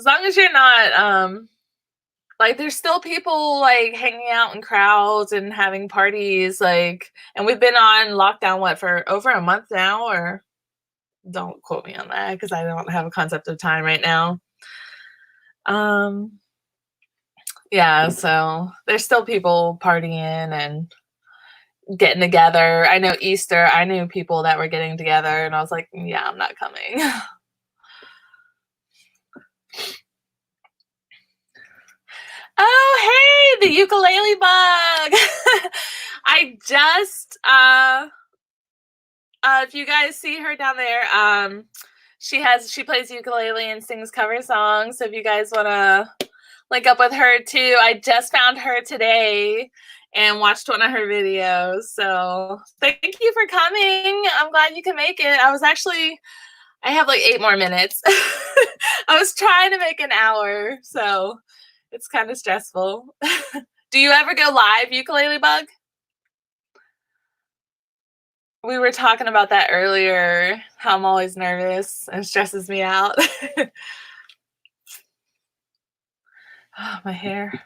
long as you're not like there's still people like hanging out in crowds and having parties, like, and we've been on lockdown what for over a month now, or don't quote me on that because I don't have a concept of time right now. Um yeah, so there's still people partying and getting together. I know Easter, I knew people that were getting together and I was like, yeah, I'm not coming. Oh, hey, the ukulele bug. I just if you guys see her down there, she plays ukulele and sings cover songs. So if you guys want to link up with her too, I just found her today and watched one of her videos. So thank you for coming. I'm glad you can make it. I have like 8 more minutes. I was trying to make an hour, so it's kind of stressful. Do you ever go live, ukulele bug? We were talking about that earlier, how I'm always nervous and stresses me out. Oh, my hair.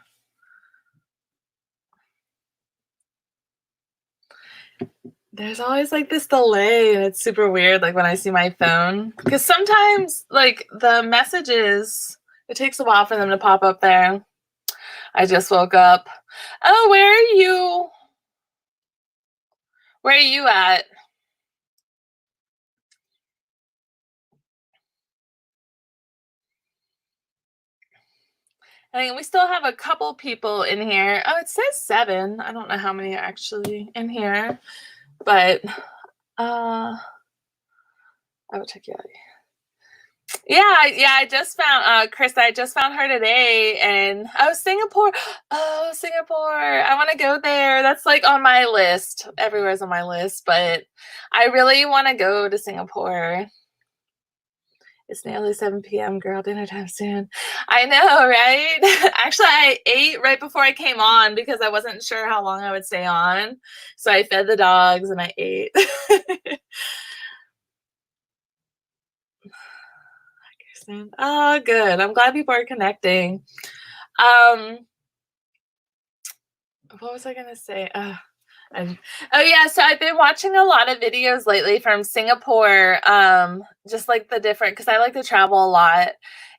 There's always like this delay, and it's super weird. Like when I see my phone, because sometimes like the messages, it takes a while for them to pop up there. I just woke up. Oh, where are you? Where are you at? I mean, we still have a couple people in here. Oh, it says 7. I don't know how many are actually in here, but I will check you out. Yeah, I just found Chris. I just found her today, and oh, Singapore. Oh, Singapore. I want to go there. That's like on my list. Everywhere's on my list, but I really want to go to Singapore. It's nearly 7 p.m. Girl, dinner time soon. I know, right? Actually, I ate right before I came on because I wasn't sure how long I would stay on. So I fed the dogs and I ate. Oh, good. I'm glad people are connecting. Um, what was I gonna say? Oh yeah, so I've been watching a lot of videos lately from Singapore. Just like the different, because I like to travel a lot,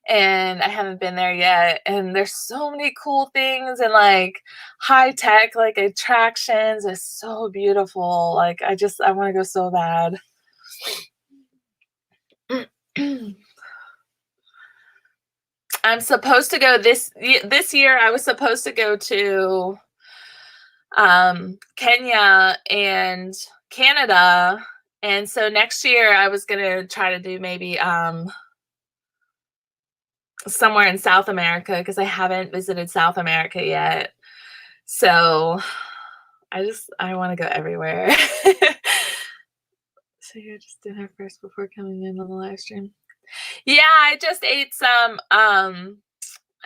and I haven't been there yet. And there's so many cool things and like high tech like attractions. It's so beautiful. Like I want to go so bad. I'm supposed to go this year. I was supposed to go to Kenya and Canada. And so next year I was gonna try to do maybe somewhere in South America because I haven't visited South America yet. So I want to go everywhere. So you're just dinner first before coming in on the live stream. Yeah, I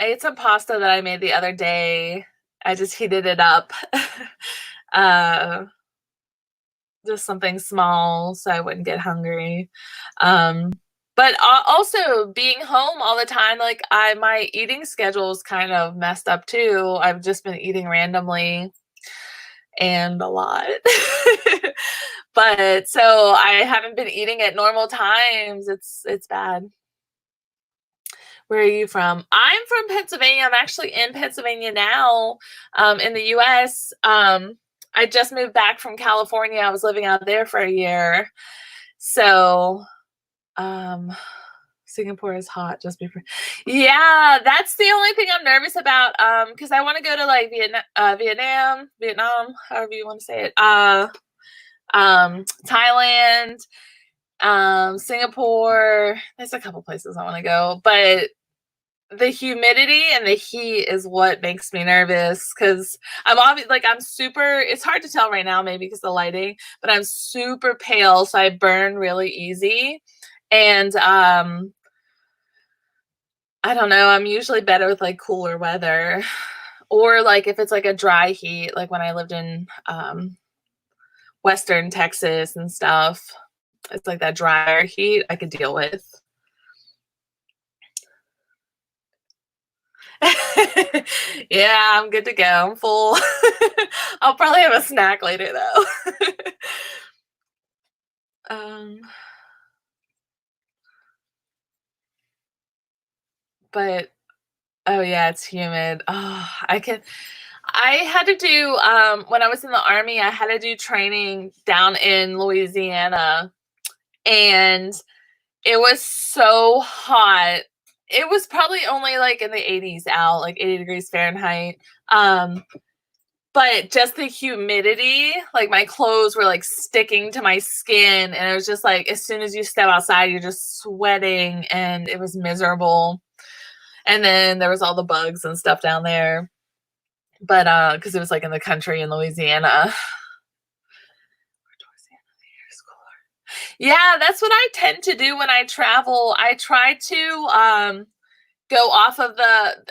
ate some pasta that I made the other day. I just heated it up. uh just something small so I wouldn't get hungry. Um but also being home all the time, like my eating schedule is kind of messed up too. I've just been eating randomly and a lot. But so I haven't been eating at normal times. It's bad. Where are you from? I'm from Pennsylvania. I'm actually in Pennsylvania now, in the US. I just moved back from California. I was living out there for a year. So, um, Singapore is hot just before. Yeah, that's the only thing I'm nervous about. Because I want to go to like Vietnam, however you want to say it. Thailand, Singapore. There's a couple places I want to go, but the humidity and the heat is what makes me nervous because I'm super. It's hard to tell right now, maybe because the lighting, but I'm super pale, so I burn really easy. And I don't know. I'm usually better with like cooler weather, or like if it's like a dry heat, like when I lived in Western Texas and stuff. It's like that drier heat I could deal with. Yeah, I'm good to go. I'm full. I'll probably have a snack later though. um, but oh yeah, it's humid. Oh, I had to do when I was in the army, I had to do training down in Louisiana, and it was so hot. It was probably only like in the 80s out, like 80 degrees Fahrenheit. But just the humidity, like my clothes were like sticking to my skin, and it was just like as soon as you step outside, you're just sweating, and it was miserable. And then there was all the bugs and stuff down there. But because it was like in the country in Louisiana. Yeah, that's what I tend to do when I travel. I try to go off of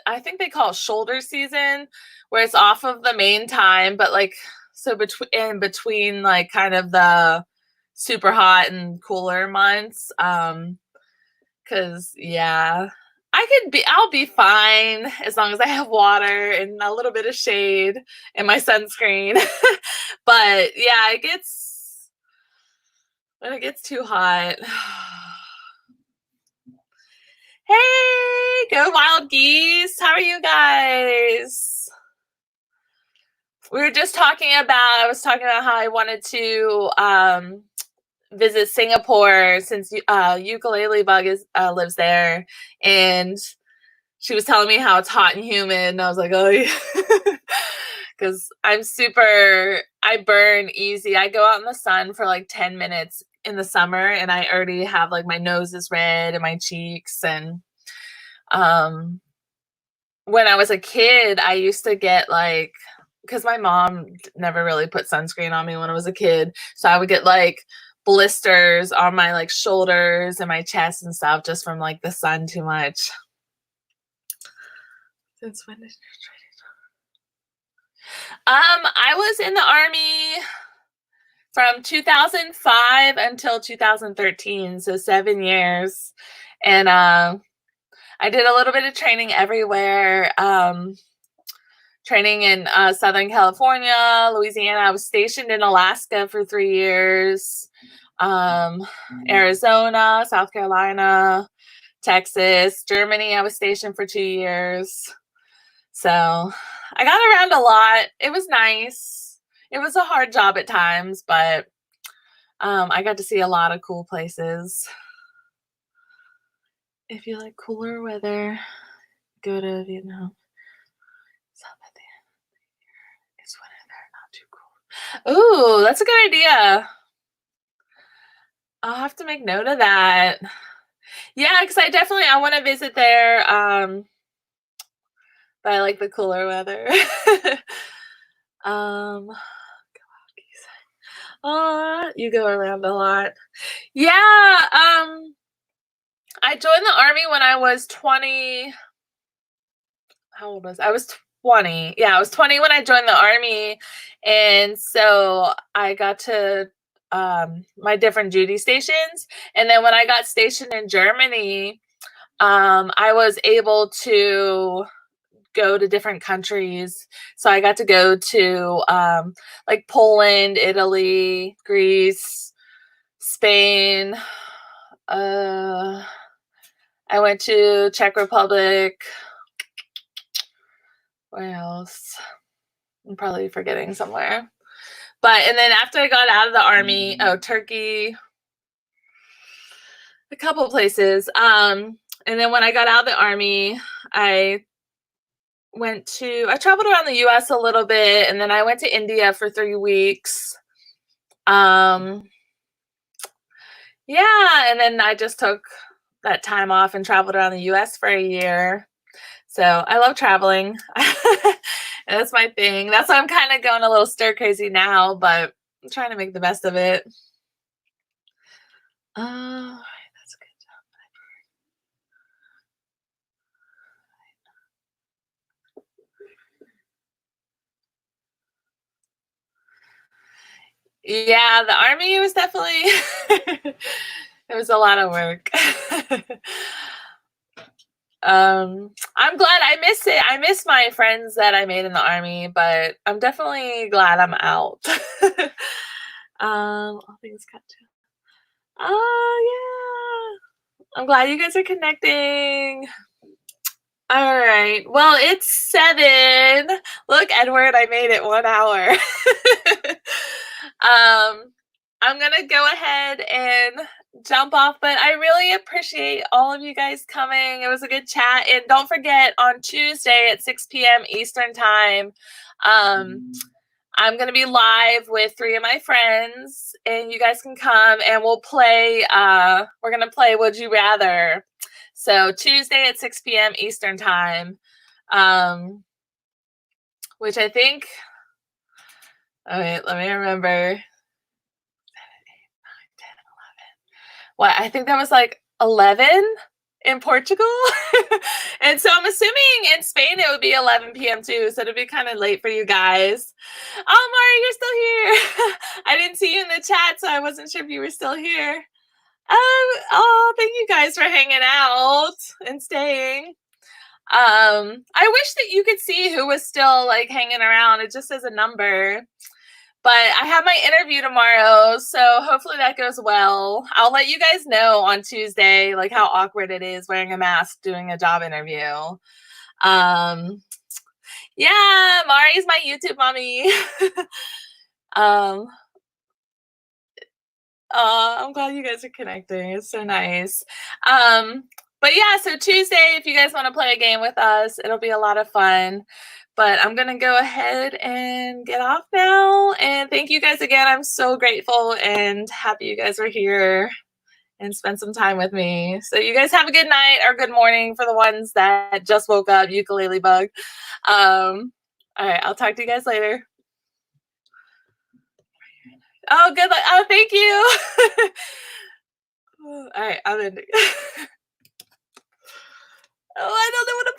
I think they call it shoulder season, where it's off of the main time, but like so between like kind of the super hot and cooler months. Cause yeah, I'll be fine as long as I have water and a little bit of shade and my sunscreen. But yeah, when it gets too hot. Hey, go wild geese. How are you guys? I was talking about how I wanted to visit Singapore since Ukulele Bug lives there, and she was telling me how it's hot and humid, and I was like, oh yeah, because I burn easy. I go out in the sun for like 10 minutes in the summer, and I already have like my nose is red and my cheeks, and um when I was a kid, I used to get like, because my mom never really put sunscreen on me when I was a kid, so I would get like blisters on my like shoulders and my chest and stuff just from like the sun too much. Since when did you train? I was in the army from 2005 until 2013, so 7 years, and I did a little bit of training everywhere. Training in Southern California, Louisiana. I was stationed in Alaska for 3 years, Arizona, South Carolina, Texas, Germany. I was stationed for 2 years. So I got around a lot. It was nice. It was a hard job at times, but I got to see a lot of cool places. If you like cooler weather, go to Vietnam. It's winter there, Ooh, that's a good idea. I'll have to make note of that. Yeah, because I want to visit there. But I like the cooler weather. um, you go around a lot. Yeah. I joined the army when I was 20. How old was I? I was 20. Yeah, I was 20 when I joined the army, and so I got to my different duty stations. And then when I got stationed in Germany, I was able to go to different countries. So I got to go to like Poland, Italy, Greece, Spain. I went to Czech Republic. Where else? I'm probably forgetting somewhere. And then after I got out of the army, Turkey, a couple places. And then when I got out of the army, I traveled around the US a little bit, and then I went to India for 3 weeks. Yeah, and then I just took that time off and traveled around the US for a year. So I love traveling. That's my thing. That's why I'm kind of going a little stir crazy now, but I'm trying to make the best of it. That's good. Yeah, the army was definitely it was a lot of work. I'm glad I miss it. I miss my friends that I made in the army, but I'm definitely glad I'm out. All things cut to. Oh yeah. I'm glad you guys are connecting. All right. Well, it's 7. Look, Edward, I made it 1 hour. I'm gonna go ahead and jump off, but I really appreciate all of you guys coming. It was a good chat. And don't forget, on Tuesday at 6 p.m. Eastern time, I'm gonna be live with 3 of my friends, and you guys can come and we'll play. We're gonna play Would You Rather. So Tuesday at 6 p.m. Eastern time, which I think. Oh wait, let me remember. What, I think that was like 11 in Portugal. And so I'm assuming in Spain it would be 11 p.m. too. So it'll be kind of late for you guys. Oh, Mari, you're still here. I didn't see you in the chat, so I wasn't sure if you were still here. Oh, thank you guys for hanging out and staying. I wish that you could see who was still like hanging around. It just says a number. But I have my interview tomorrow, so hopefully that goes well. I'll let you guys know on Tuesday, like how awkward it is wearing a mask doing a job interview. Yeah, Mari's my YouTube mommy. I'm glad you guys are connecting. It's so nice. But yeah, so Tuesday, if you guys want to play a game with us, it'll be a lot of fun. But I'm going to go ahead and get off now. And thank you guys again. I'm so grateful and happy you guys were here and spent some time with me. So you guys have a good night or good morning for the ones that just woke up, ukulele bug. All right, I'll talk to you guys later. Oh, good luck. Oh, thank you. All right, I'm ending. Oh, I don't know what to put.